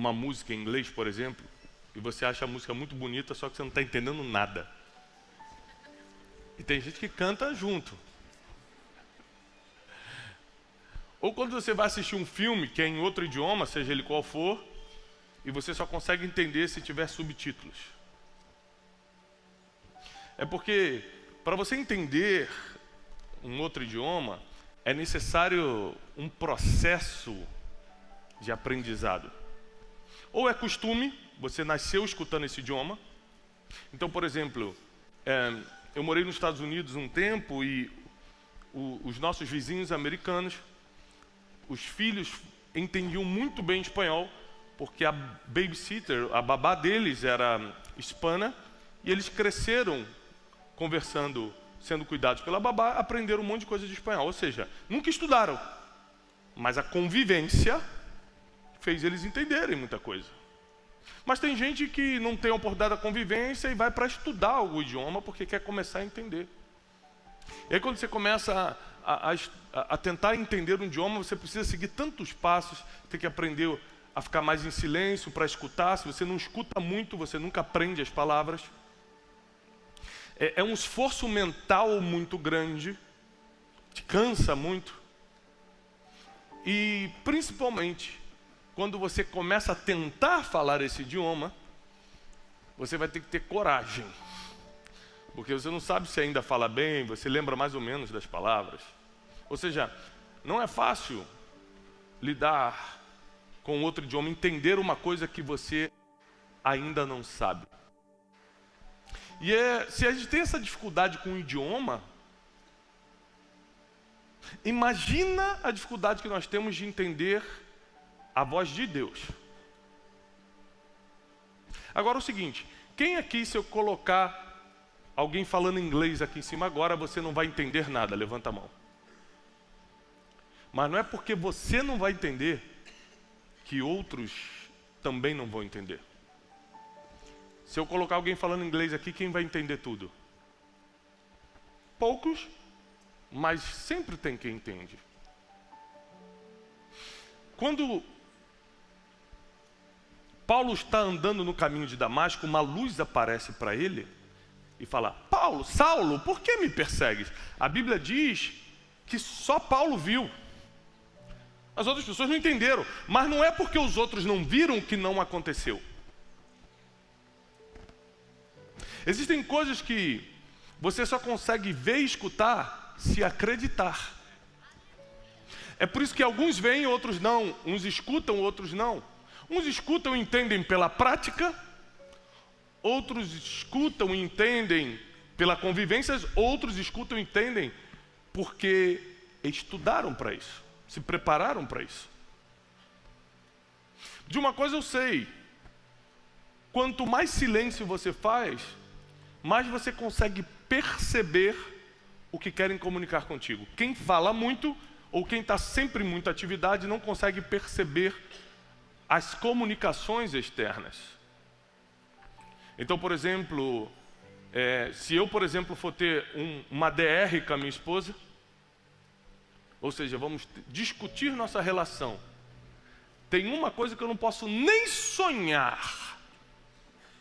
uma música em inglês, por exemplo, e você acha a música muito bonita, só que você não está entendendo nada. E tem gente que canta junto. Ou quando você vai assistir um filme que é em outro idioma, seja ele qual for, e você só consegue entender se tiver subtítulos. É porque, para você entender um outro idioma, é necessário um processo de aprendizado. Ou é costume, você nasceu escutando esse idioma. Então, por exemplo, eu morei nos Estados Unidos um tempo e os nossos vizinhos americanos, os filhos entendiam muito bem espanhol, porque a babysitter, a babá deles era hispana, e eles cresceram conversando, sendo cuidados pela babá, aprenderam um monte de coisa de espanhol. Ou seja, nunca estudaram, mas a convivência fez eles entenderem muita coisa. Mas tem gente que não tem a oportunidade da convivência e vai para estudar o idioma porque quer começar a entender. E aí quando você começa a tentar entender um idioma, você precisa seguir tantos passos, tem que aprender a ficar mais em silêncio para escutar. Se você não escuta muito, você nunca aprende as palavras. É um esforço mental muito grande, te cansa muito. E principalmente, quando você começa a tentar falar esse idioma, você vai ter que ter coragem. Porque você não sabe se ainda fala bem, você lembra mais ou menos das palavras. Ou seja, não é fácil lidar com outro idioma, entender uma coisa que você ainda não sabe. E se a gente tem essa dificuldade com o idioma, imagina a dificuldade que nós temos de entender a voz de Deus. Agora o seguinte, quem aqui, se eu colocar alguém falando inglês aqui em cima agora, você não vai entender nada? Levanta a mão. Mas não é porque você não vai entender que outros também não vão entender. Se eu colocar alguém falando inglês aqui, quem vai entender tudo? Poucos, mas sempre tem quem entende. Quando Paulo está andando no caminho de Damasco, uma luz aparece para ele e fala: Paulo, Saulo, por que me persegues? A Bíblia diz que só Paulo viu. As outras pessoas não entenderam, mas não é porque os outros não viram que não aconteceu. Existem coisas que você só consegue ver e escutar se acreditar. É por isso que alguns veem, outros não. Uns escutam, outros não. Uns escutam e entendem pela prática, outros escutam e entendem pela convivência, outros escutam e entendem porque estudaram para isso, se prepararam para isso. De uma coisa eu sei, quanto mais silêncio você faz, mais você consegue perceber o que querem comunicar contigo. Quem fala muito, ou quem está sempre em muita atividade, não consegue perceber as comunicações externas. Então, por exemplo, se eu, por exemplo, for ter uma DR com a minha esposa, ou seja, vamos discutir nossa relação, tem uma coisa que eu não posso nem sonhar